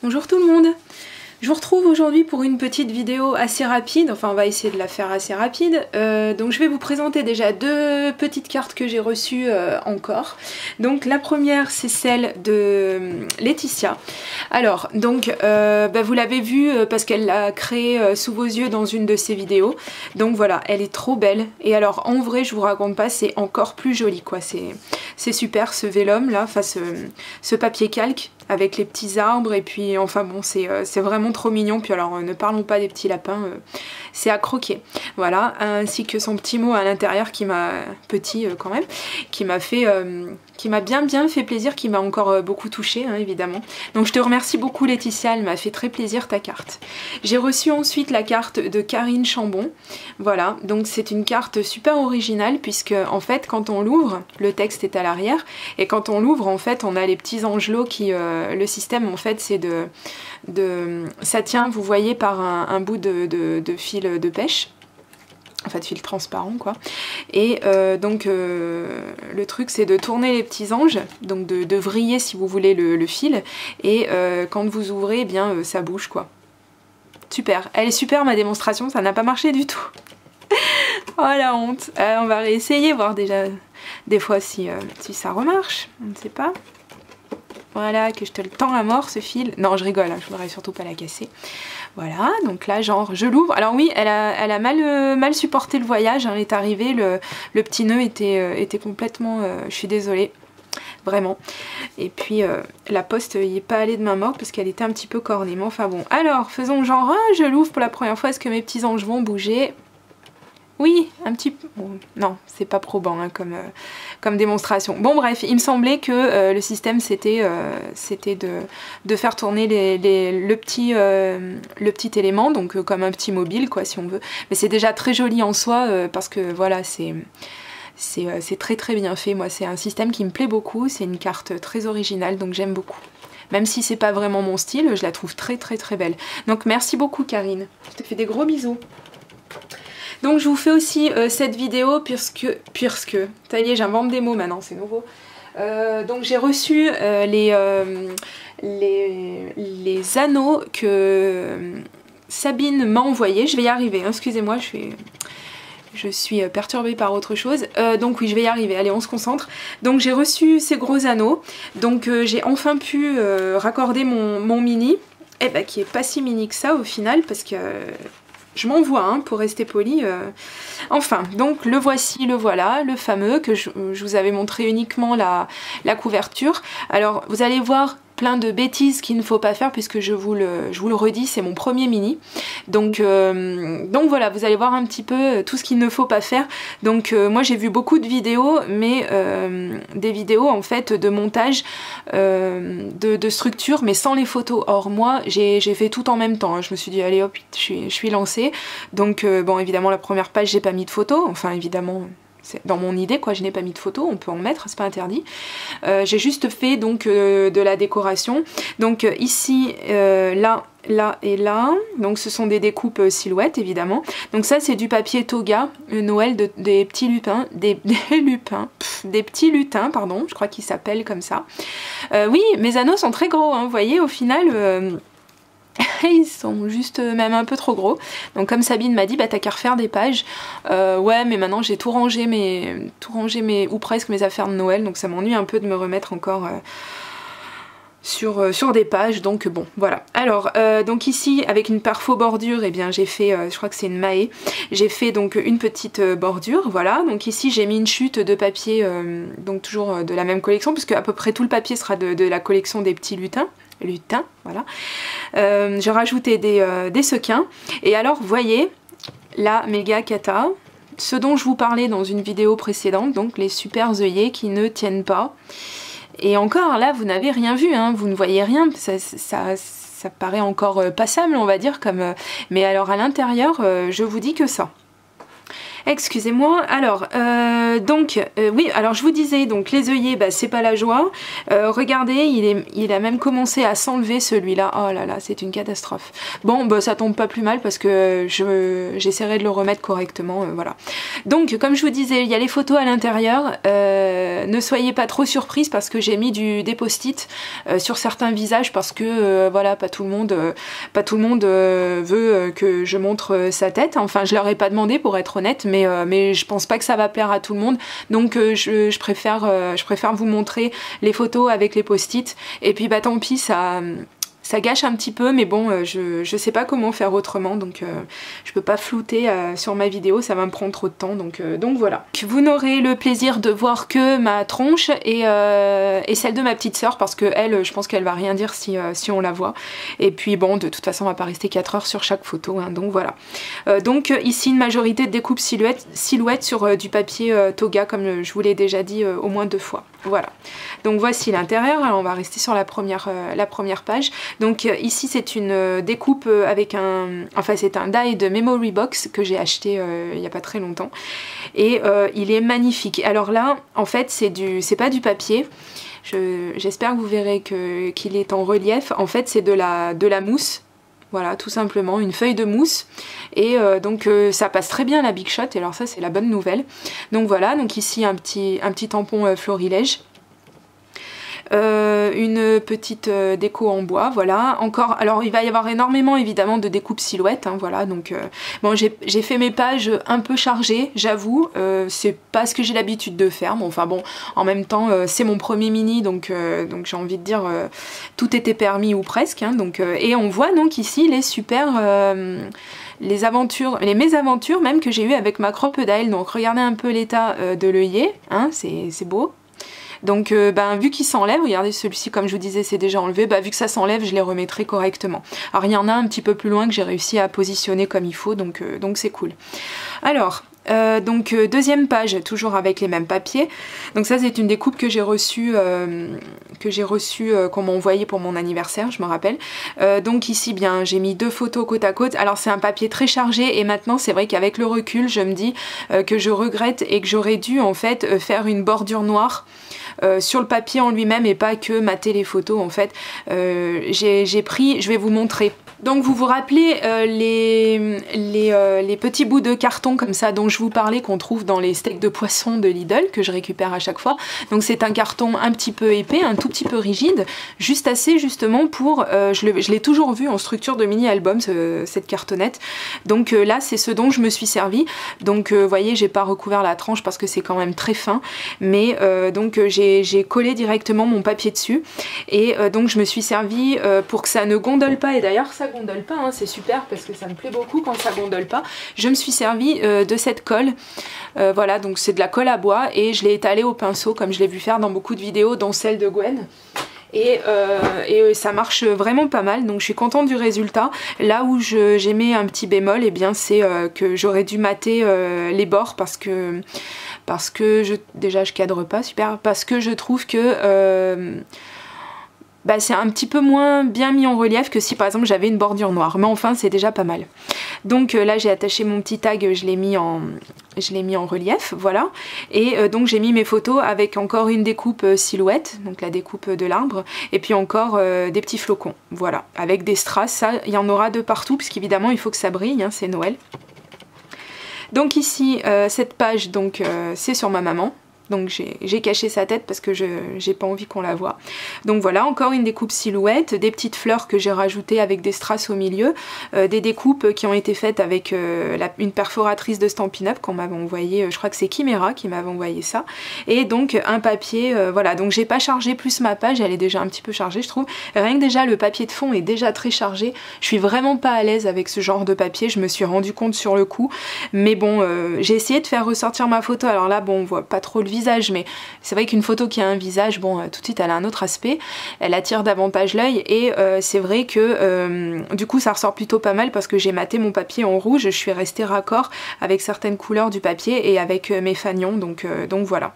Bonjour tout le monde. Je vous retrouve aujourd'hui pour une petite vidéo assez rapide, enfin on va essayer de la faire assez rapide. Donc je vais vous présenter déjà deux petites cartes que j'ai reçues encore. Donc la première c'est celle de Laetitia. Alors donc vous l'avez vue parce qu'elle l'a créée sous vos yeux dans une de ses vidéos. Donc voilà, elle est trop belle. Et alors en vrai je vous raconte pas, c'est encore plus joli quoi. C'est super ce vélum là, enfin ce papier calque avec les petits arbres et puis enfin bon c'est vraiment trop mignon. Puis alors ne parlons pas des petits lapins, c'est à croquer. Voilà, ainsi que son petit mot à l'intérieur qui m'a, petit quand même, qui m'a fait qui m'a bien fait plaisir, qui m'a encore beaucoup touchée hein, évidemment. Donc je te remercie beaucoup Laetitia, elle m'a fait très plaisir ta carte. J'ai reçu ensuite la carte de Karine Chambon. Voilà, donc c'est une carte super originale puisque en fait quand on l'ouvre, le texte est à l'arrière et quand on l'ouvre en fait on a les petits angelots qui le système en fait c'est ça tient, vous voyez, par un bout de fil de pêche, en fait fil transparent quoi, et donc le truc c'est de tourner les petits anges, donc de vriller si vous voulez le fil, et quand vous ouvrez eh bien ça bouge quoi. Super, elle est super ma démonstration, ça n'a pas marché du tout. Oh la honte. On va réessayer, voir déjà des fois si ça remarche, on ne sait pas. Voilà, que je te le tends à mort ce fil. Non, je rigole, hein, je voudrais surtout pas la casser. Voilà, donc là, genre, je l'ouvre. Alors oui, elle a mal supporté le voyage. Hein, elle est arrivée, le petit nœud était complètement... je suis désolée, vraiment. Et puis, la poste n'y est pas allée de main morte parce qu'elle était un petit peu cornée. Mais enfin bon, alors, faisons genre, je l'ouvre pour la première fois. Est-ce que mes petits anges vont bouger ? Oui, un petit peu... Bon, non, c'est pas probant hein, comme démonstration. Bon bref, il me semblait que le système c'était de faire tourner le petit élément, donc comme un petit mobile quoi si on veut. Mais c'est déjà très joli en soi parce que voilà, c'est très bien fait. Moi c'est un système qui me plaît beaucoup, c'est une carte très originale donc j'aime beaucoup. Même si c'est pas vraiment mon style, je la trouve très belle. Donc merci beaucoup Karine, je te fais des gros bisous. Donc je vous fais aussi cette vidéo puisque ça y est j'invente des mots maintenant, c'est nouveau. Donc j'ai reçu les anneaux que Sabine m'a envoyés. Je vais y arriver, hein, excusez-moi, je suis perturbée par autre chose. Donc oui je vais y arriver, allez on se concentre. Donc j'ai reçu ces gros anneaux, donc j'ai enfin pu raccorder mon mini, qui est pas si mini que ça au final parce que... je m'envoie hein, pour rester poli. Enfin, donc le voici, le voilà, le fameux que je vous avais montré uniquement la couverture. Alors vous allez voir plein de bêtises qu'il ne faut pas faire puisque je vous le redis, c'est mon premier mini. Donc voilà, vous allez voir un petit peu tout ce qu'il ne faut pas faire. Donc moi j'ai vu beaucoup de vidéos, mais des vidéos en fait de montage de structure, mais sans les photos. Or moi j'ai fait tout en même temps. Hein. Je me suis dit allez hop, je suis lancée. Donc bon évidemment la première page j'ai pas mis de photos, enfin évidemment... dans mon idée quoi, je n'ai pas mis de photos, on peut en mettre, c'est pas interdit. J'ai juste fait donc de la décoration. Donc ici, là et là, donc ce sont des découpes silhouettes évidemment. Donc ça c'est du papier toga, Noël des petits lupins, des petits lutins, pardon, je crois qu'ils s'appellent comme ça. Oui, mes anneaux sont très gros, hein, vous voyez au final... ils sont juste même un peu trop gros. Donc comme Sabine m'a dit, bah t'as qu'à refaire des pages. Ouais mais maintenant j'ai tout rangé ou presque mes affaires de Noël, donc ça m'ennuie un peu de me remettre encore sur des pages, donc bon voilà. Alors donc ici avec une perfo bordure, et bien j'ai fait, je crois que c'est une Mahé, j'ai fait donc une petite bordure, voilà. Donc ici j'ai mis une chute de papier, donc toujours de la même collection, puisque à peu près tout le papier sera de la collection des petits lutins, voilà. J'ai rajouté des sequins, et alors vous voyez la méga cata, ce dont je vous parlais dans une vidéo précédente, donc les super œillets qui ne tiennent pas. Et encore là vous n'avez rien vu, hein, vous ne voyez rien, ça paraît encore passable on va dire, comme mais alors à l'intérieur je vous dis que ça. Excusez-moi, alors, oui, alors je vous disais, donc les œillets, bah, c'est pas la joie. Regardez, il a même commencé à s'enlever celui-là. Oh là là, c'est une catastrophe. Bon, bah, ça tombe pas plus mal parce que j'essaierai de le remettre correctement, voilà. Donc, comme je vous disais, il y a les photos à l'intérieur. Ne soyez pas trop surprises parce que j'ai mis des post-it sur certains visages parce que, voilà, pas tout le monde veut que je montre sa tête. Enfin, je leur ai pas demandé pour être honnête, mais je pense pas que ça va plaire à tout le monde, donc je préfère vous montrer les photos avec les post-it, et puis bah tant pis, ça gâche un petit peu, mais bon, je sais pas comment faire autrement, donc je peux pas flouter sur ma vidéo, ça va me prendre trop de temps, donc voilà. Vous n'aurez le plaisir de voir que ma tronche et celle de ma petite sœur, parce que elle, je pense qu'elle va rien dire si on la voit, et puis bon, de toute façon on va pas rester 4 heures sur chaque photo, hein, donc voilà. Donc ici une majorité de découpes silhouettes sur du papier toga, comme je vous l'ai déjà dit au moins 2 fois. Voilà, donc voici l'intérieur. Alors on va rester sur la première page. Donc ici c'est une découpe avec c'est un die de Memory Box que j'ai acheté il n'y a pas très longtemps, et il est magnifique. Alors là en fait c'est pas du papier, j'espère que vous verrez qu'il est en relief. En fait c'est de la mousse. Voilà, tout simplement, une feuille de mousse, et donc ça passe très bien à la Big Shot, et alors ça c'est la bonne nouvelle. Donc voilà, donc ici un petit tampon florilège. Une petite déco en bois, voilà. Encore, alors il va y avoir énormément évidemment de découpes silhouettes, hein, voilà. Donc bon, j'ai fait mes pages un peu chargées, j'avoue, c'est pas ce que j'ai l'habitude de faire, mais enfin bon, en même temps c'est mon premier mini, donc j'ai envie de dire tout était permis ou presque, hein, donc et on voit donc ici les super les mésaventures même que j'ai eu avec ma crocodile. Donc regardez un peu l'état de l'œillet, hein, c'est beau. Donc vu qu'il s'enlève, regardez celui-ci, comme je vous disais c'est déjà enlevé, vu que ça s'enlève je les remettrai correctement. Alors il y en a un petit peu plus loin que j'ai réussi à positionner comme il faut, donc c'est cool. Alors deuxième page, toujours avec les mêmes papiers. Donc ça c'est une découpe que j'ai reçue qu'on m'a envoyée pour mon anniversaire, je me rappelle. Donc ici bien j'ai mis 2 photos côte à côte. Alors c'est un papier très chargé, et maintenant c'est vrai qu'avec le recul je me dis que je regrette et que j'aurais dû en fait faire une bordure noire sur le papier en lui-même et pas que mater les photos en fait. J'ai pris, je vais vous montrer. Donc vous vous rappelez les petits bouts de carton comme ça dont je vous parlais, qu'on trouve dans les steaks de poisson de Lidl, que je récupère à chaque fois. Donc c'est un carton un petit peu épais, un tout petit peu rigide, juste assez justement pour, je l'ai toujours vu en structure de mini album cette cartonnette. Donc là c'est ce dont je me suis servi. Donc vous voyez, j'ai pas recouvert la tranche parce que c'est quand même très fin, mais donc j'ai collé directement mon papier dessus, et donc je me suis servi pour que ça ne gondole pas, et d'ailleurs ça gondole pas, hein, c'est super parce que ça me plaît beaucoup quand ça gondole pas. Je me suis servi de cette colle, voilà, donc c'est de la colle à bois, et je l'ai étalée au pinceau comme je l'ai vu faire dans beaucoup de vidéos, dont celle de Gwen. Et ça marche vraiment pas mal, donc je suis contente du résultat. Là où j'ai mis un petit bémol, et bien c'est que j'aurais dû mater les bords parce que déjà je cadre pas super, parce que je trouve que c'est un petit peu moins bien mis en relief que si par exemple j'avais une bordure noire, mais enfin c'est déjà pas mal. Donc là j'ai attaché mon petit tag, je l'ai mis en relief, voilà, et donc j'ai mis mes photos avec encore une découpe silhouette, donc la découpe de l'arbre, et puis encore des petits flocons, voilà, avec des strass. Ça il y en aura de partout puisqu'évidemment il faut que ça brille, hein, c'est Noël. Donc ici cette page, donc c'est sur ma maman. Donc j'ai caché sa tête parce que j'ai pas envie qu'on la voie. Donc voilà, encore une découpe silhouette, des petites fleurs que j'ai rajoutées avec des strass au milieu, des découpes qui ont été faites avec une perforatrice de Stampin' Up qu'on m'avait envoyé, je crois que c'est Chimera qui m'avait envoyé ça, et donc un papier, voilà, donc j'ai pas chargé plus ma page, elle est déjà un petit peu chargée je trouve. Rien que déjà le papier de fond est déjà très chargé, je suis vraiment pas à l'aise avec ce genre de papier, je me suis rendu compte sur le coup, mais bon, j'ai essayé de faire ressortir ma photo. Alors là bon, on voit pas trop le visage, mais c'est vrai qu'une photo qui a un visage, bon, tout de suite elle a un autre aspect, elle attire davantage l'œil, et c'est vrai que du coup ça ressort plutôt pas mal parce que j'ai maté mon papier en rouge, je suis restée raccord avec certaines couleurs du papier et avec mes fanions, donc voilà.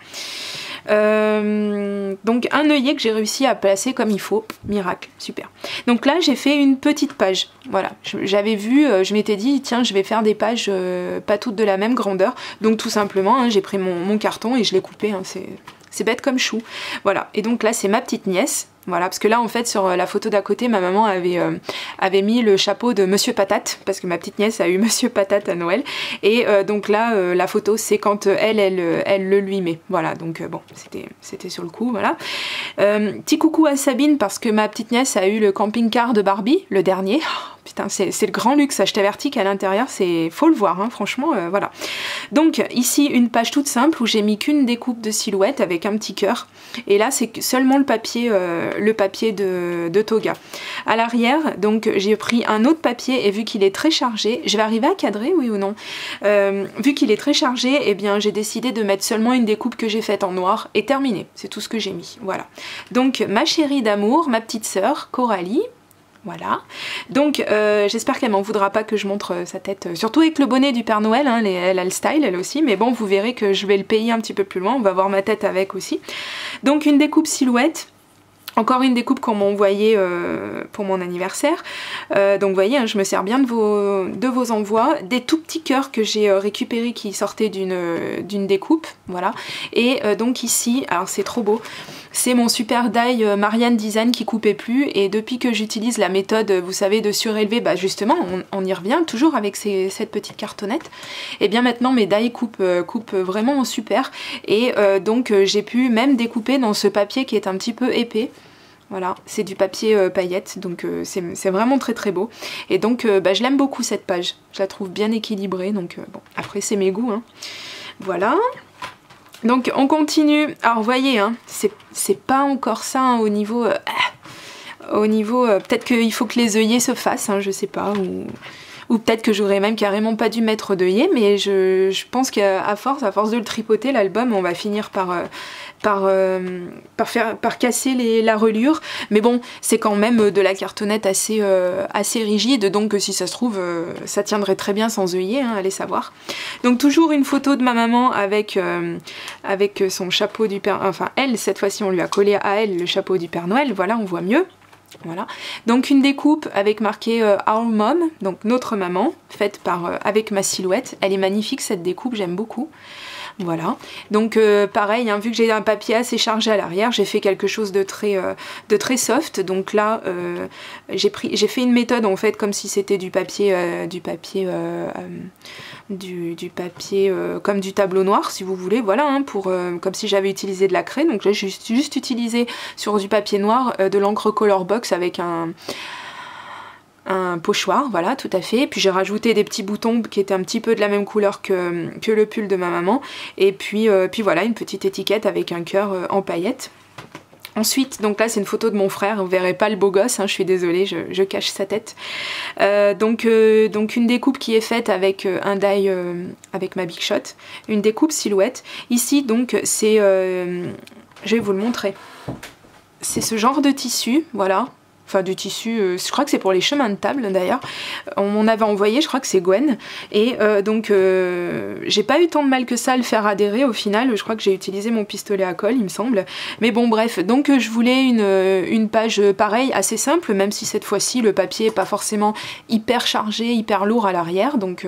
Donc un œillet que j'ai réussi à placer comme il faut, miracle, super. Donc là j'ai fait une petite page, voilà, j'avais vu, je m'étais dit tiens je vais faire des pages pas toutes de la même grandeur, donc tout simplement hein, j'ai pris mon carton et je l'ai coupé, hein, c'est bête comme chou, voilà. Et donc là c'est ma petite nièce. Voilà, parce que là en fait sur la photo d'à côté ma maman avait mis le chapeau de Monsieur Patate, parce que ma petite nièce a eu Monsieur Patate à Noël, et donc là la photo c'est quand elle le lui met, voilà, donc bon c'était sur le coup, voilà. Petit coucou à Sabine parce que ma petite nièce a eu le camping-car de Barbie, le dernier. Oh, putain c'est le grand luxe, je t'avertis qu'à l'intérieur c'est faut le voir, hein, franchement voilà. Donc ici une page toute simple où j'ai mis qu'une découpe de silhouette avec un petit cœur, et là c'est seulement le papier de Toga. À l'arrière, donc j'ai pris un autre papier et vu qu'il est très chargé, je vais arriver à cadrer, oui ou non, vu qu'il est très chargé, eh bien j'ai décidé de mettre seulement une découpe que j'ai faite en noir et terminé, c'est tout ce que j'ai mis, voilà. Donc ma chérie d'amour, ma petite sœur Coralie, voilà, donc j'espère qu'elle m'en voudra pas que je montre sa tête, surtout avec le bonnet du Père Noël, hein, elle a le style elle aussi, mais bon vous verrez que je vais le payer un petit peu plus loin, on va voir ma tête avec aussi. Donc une découpe silhouette, encore une découpe qu'on m'a envoyée pour mon anniversaire, donc vous voyez hein, je me sers bien de vos envois, des tout petits cœurs que j'ai récupérés qui sortaient d'une découpe, voilà, et donc ici, alors c'est trop beau, c'est mon super die Marianne Design qui coupait plus, et depuis que j'utilise la méthode, vous savez, de surélever, bah justement, on y revient toujours avec cette petite cartonnette, et bien maintenant mes die coupent vraiment super, et donc j'ai pu même découper dans ce papier qui est un petit peu épais. Voilà, c'est du papier paillette, donc c'est vraiment très très beau. Et donc bah, je l'aime beaucoup cette page, je la trouve bien équilibrée, donc bon, après c'est mes goûts, hein. Voilà. Donc on continue, alors vous voyez, hein, c'est pas encore ça hein, au niveau peut-être qu'il faut que les œillets se fassent, hein, je sais pas, ou peut-être que j'aurais même carrément pas dû mettre d'œillets, mais je pense qu'à force de le tripoter, l'album, on va finir par casser la reliure. Mais bon, c'est quand même de la cartonnette assez rigide, donc si ça se trouve, ça tiendrait très bien sans œillets, hein, allez savoir. Donc toujours une photo de ma maman avec son chapeau du Père... Enfin, elle, cette fois-ci, on lui a collé à elle le chapeau du Père Noël, voilà, on voit mieux. Voilà, donc une découpe avec marqué Our Mom, donc notre maman, faite avec ma silhouette. Elle est magnifique cette découpe, j'aime beaucoup. Voilà, donc pareil, hein, vu que j'ai un papier assez chargé à l'arrière, j'ai fait quelque chose de très soft. Donc là, j'ai fait une méthode en fait comme si c'était du papier comme du tableau noir si vous voulez, voilà, hein, comme si j'avais utilisé de la craie. Donc là j'ai juste utilisé sur du papier noir de l'encre Color Box avec un pochoir, voilà, tout à fait. Puis j'ai rajouté des petits boutons qui étaient un petit peu de la même couleur que le pull de ma maman. Et puis voilà, une petite étiquette avec un cœur en paillettes. Ensuite, donc là c'est une photo de mon frère, vous verrez pas le beau gosse, hein, je suis désolée, je cache sa tête. Donc une découpe qui est faite avec un die avec ma Big Shot, une découpe silhouette. Ici donc c'est, je vais vous le montrer, c'est ce genre de tissu, voilà. Enfin du tissu, je crois que c'est pour les chemins de table d'ailleurs, on m'en avait envoyé, je crois que c'est Gwen, et donc j'ai pas eu tant de mal que ça à le faire adhérer au final, je crois que j'ai utilisé mon pistolet à colle il me semble, mais bon bref, donc je voulais une page pareille, assez simple, même si cette fois-ci le papier est pas forcément hyper chargé, hyper lourd à l'arrière, donc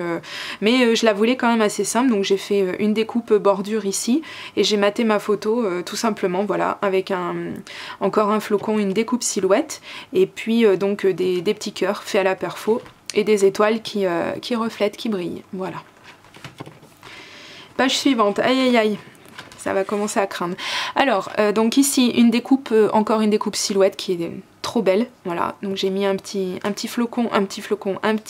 mais je la voulais quand même assez simple, donc j'ai fait une découpe bordure ici, et j'ai maté ma photo tout simplement, voilà, avec encore un flocon, une découpe silhouette, et puis donc des petits cœurs faits à la perfo et des étoiles qui reflètent, qui brillent, voilà. Page suivante, aïe aïe aïe, ça va commencer à craindre. Alors donc ici une découpe, encore une découpe silhouette qui est trop belle, voilà, donc j'ai mis un petit flocon,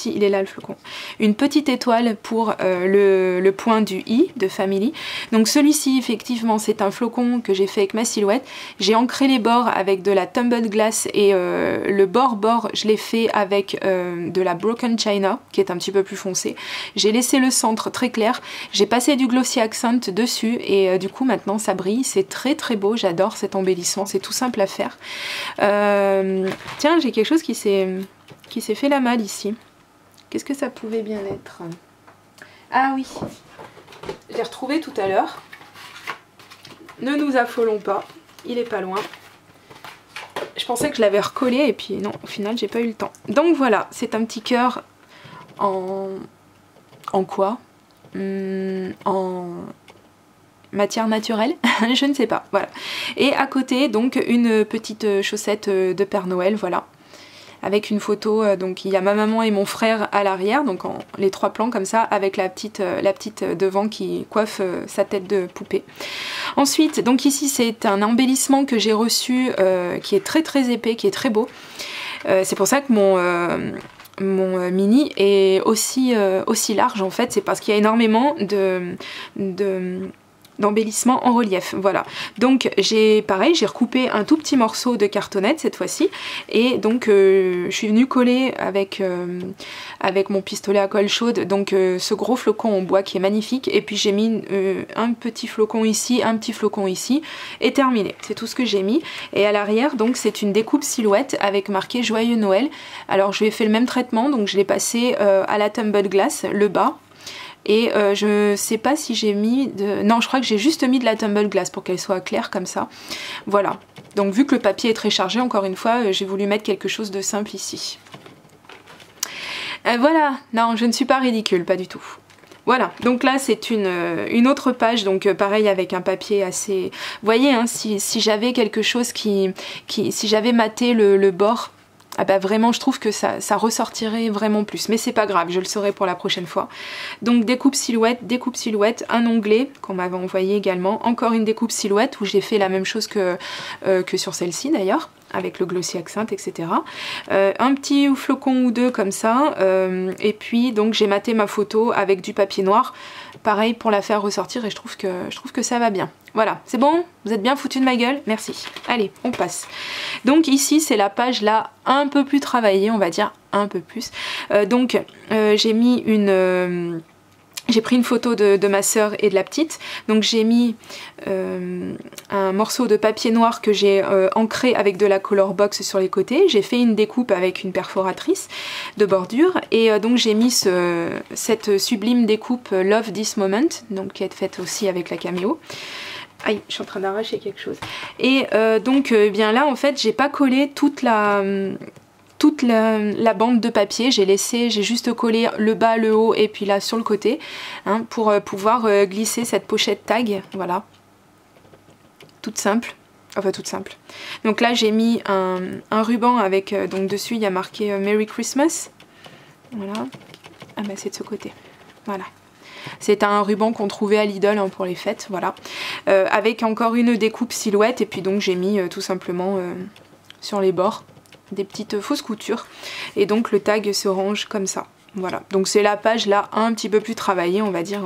il est là le flocon, une petite étoile pour le point du i de Family. Donc celui-ci effectivement c'est un flocon que j'ai fait avec ma silhouette, j'ai ancré les bords avec de la Tumbled Glass et le bord je l'ai fait avec de la Broken China qui est un petit peu plus foncé, j'ai laissé le centre très clair, j'ai passé du Glossy Accent dessus et du coup maintenant ça brille, c'est très très beau, j'adore cet embellissement, c'est tout simple à faire. Tiens, j'ai quelque chose qui s'est fait la malle ici. Qu'est-ce que ça pouvait bien être? Ah oui, j'ai retrouvé tout à l'heure. ne nous affolons pas, il est pas loin. Je pensais que je l'avais recollé et puis non, au final j'ai pas eu le temps. Donc voilà, c'est un petit cœur en quoi? En matière naturelle, je ne sais pas, voilà. Et à côté donc une petite chaussette de Père Noël, voilà. Avec une photo, donc il y a ma maman et mon frère à l'arrière, donc les 3 plans comme ça, avec la petite devant qui coiffe sa tête de poupée. Ensuite, donc ici c'est un embellissement que j'ai reçu qui est très épais, qui est très beau. C'est pour ça que mon mini est aussi large en fait, c'est parce qu'il y a énormément d'embellissement en relief, voilà. Donc j'ai recoupé un tout petit morceau de cartonnette cette fois-ci et donc je suis venue coller avec mon pistolet à colle chaude donc ce gros flocon en bois qui est magnifique et puis j'ai mis un petit flocon ici, un petit flocon ici et terminé, c'est tout ce que j'ai mis. Et à l'arrière donc c'est une découpe silhouette avec marqué Joyeux Noël. Alors je lui ai fait le même traitement, donc je l'ai passé à la tumbled glass, le bas. Et je sais pas si j'ai mis de... Non, je crois que j'ai juste mis de la tumble glass pour qu'elle soit claire comme ça. Voilà. Donc vu que le papier est très chargé, encore une fois, j'ai voulu mettre quelque chose de simple ici. Voilà. Non, je ne suis pas ridicule, pas du tout. Voilà, donc là c'est une autre page, donc pareil avec un papier assez... Vous voyez, hein, si j'avais quelque chose si j'avais maté le bord... Ah bah vraiment je trouve que ça ressortirait vraiment plus, mais c'est pas grave, je le saurai pour la prochaine fois. Donc découpe silhouette, un onglet qu'on m'avait envoyé également, encore une découpe silhouette où j'ai fait la même chose que sur celle-ci d'ailleurs, avec le glossy accent, etc. Un petit flocon ou deux comme ça, et puis donc j'ai maté ma photo avec du papier noir, pareil pour la faire ressortir et je trouve que ça va bien. Voilà, c'est bon? Vous êtes bien foutu de ma gueule? Merci. Allez, on passe. Donc ici, c'est la page là un peu plus travaillée, on va dire un peu plus. J'ai mis j'ai pris une photo de ma sœur et de la petite, donc j'ai mis un morceau de papier noir que j'ai ancré avec de la color box sur les côtés. J'ai fait une découpe avec une perforatrice de bordure et donc j'ai mis cette sublime découpe Love This Moment, donc qui est faite aussi avec la caméo. Aïe, je suis en train d'arracher quelque chose. Et bien là en fait j'ai pas collé toute la bande de papier, j'ai juste collé le bas, le haut et puis là sur le côté hein, pour pouvoir glisser cette pochette tag, voilà, toute simple, enfin toute simple. Donc là j'ai mis un ruban avec, donc dessus il y a marqué Merry Christmas, voilà, ah bah c'est de ce côté, voilà. C'est un ruban qu'on trouvait à Lidl hein, pour les fêtes, voilà, avec encore une découpe silhouette et puis donc j'ai mis tout simplement sur les bords des petites fausses coutures et donc le tag se range comme ça, voilà. Donc c'est la page là un petit peu plus travaillée on va dire,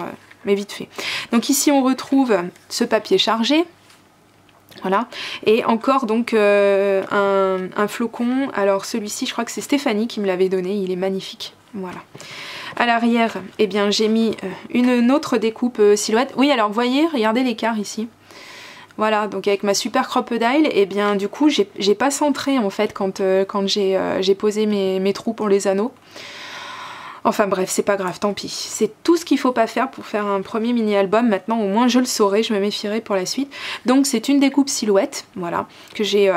mais vite fait. Donc ici on retrouve ce papier chargé, voilà, et encore donc un flocon. Alors celui-ci je crois que c'est Stéphanie qui me l'avait donné, il est magnifique, voilà. À l'arrière, eh bien j'ai mis une autre découpe silhouette. Oui, alors vous voyez, regardez l'écart ici. Voilà, donc avec ma super crocodile, et bien du coup j'ai pas centré en fait quand j'ai posé mes trous pour les anneaux. Enfin bref, c'est pas grave, tant pis. C'est tout ce qu'il faut pas faire pour faire un premier mini-album. Maintenant au moins je le saurai, je me méfierai pour la suite. Donc c'est une découpe silhouette, voilà, que j'ai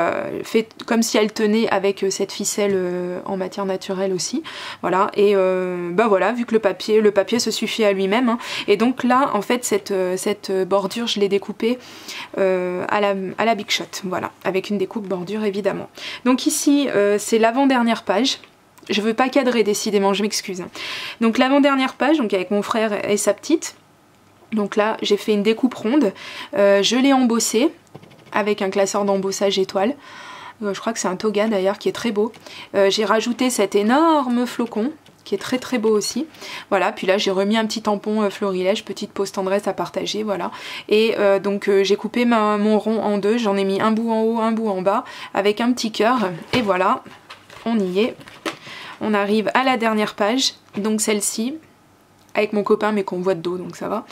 fait comme si elle tenait avec cette ficelle en matière naturelle aussi. Voilà, et bah voilà, vu que le papier se suffit à lui-même. Hein. Et donc là, en fait, cette bordure, je l'ai découpée à la Big Shot, voilà, avec une découpe bordure évidemment. Donc ici, c'est l'avant-dernière page. Je veux pas cadrer décidément, je m'excuse. Donc l'avant-dernière page, donc avec mon frère et sa petite. Donc là, j'ai fait une découpe ronde. Je l'ai embossée avec un classeur d'embossage étoile. Je crois que c'est un toga d'ailleurs qui est très beau. J'ai rajouté cet énorme flocon qui est très beau aussi. Voilà, puis là j'ai remis un petit tampon florilège, petite pause tendresse à partager, voilà. Et donc j'ai coupé mon rond en deux, j'en ai mis un bout en haut, un bout en bas, avec un petit cœur. Et voilà, on y est. On arrive à la dernière page, donc celle-ci, avec mon copain mais qu'on voit de dos, donc ça va.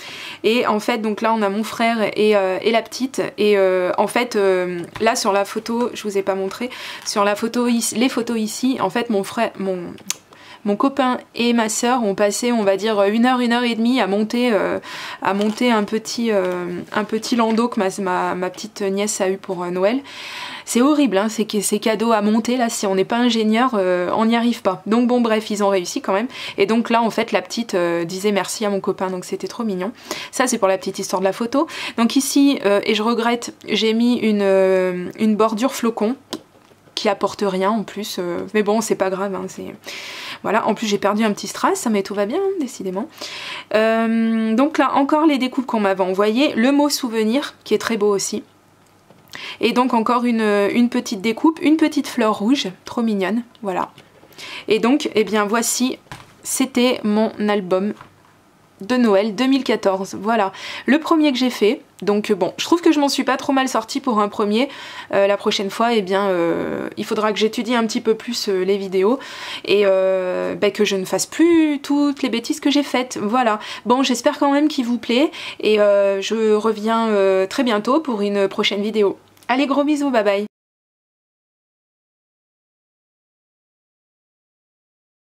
Et en fait, donc là on a mon frère et la petite, et en fait là sur la photo, je vous ai pas montré, sur la photo, les photos ici, en fait mon mon copain et ma sœur ont passé, on va dire, 1 heure et demie à monter un petit landau que ma petite nièce a eu pour Noël. C'est horrible, hein, ces cadeaux à monter, là, si on n'est pas ingénieur, on n'y arrive pas. Donc bon, bref, ils ont réussi quand même. Et donc là, en fait, la petite disait merci à mon copain, donc c'était trop mignon. Ça, c'est pour la petite histoire de la photo. Donc ici, et je regrette, j'ai mis une bordure flocon, qui apporte rien en plus, mais bon, c'est pas grave, hein, voilà. En plus, j'ai perdu un petit strass, mais tout va bien, hein, décidément. Donc là, encore les découpes qu'on m'avait envoyées, le mot souvenir, qui est très beau aussi. Et donc encore une petite découpe, une petite fleur rouge, trop mignonne, voilà. Et donc, eh bien voici, c'était mon album de Noël 2014, voilà. Le premier que j'ai fait, donc bon, je trouve que je m'en suis pas trop mal sortie pour un premier. La prochaine fois, eh bien, il faudra que j'étudie un petit peu plus les vidéos et que je ne fasse plus toutes les bêtises que j'ai faites, voilà. Bon, j'espère quand même qu'il vous plaît et je reviens très bientôt pour une prochaine vidéo. Allez, gros bisous, bye bye.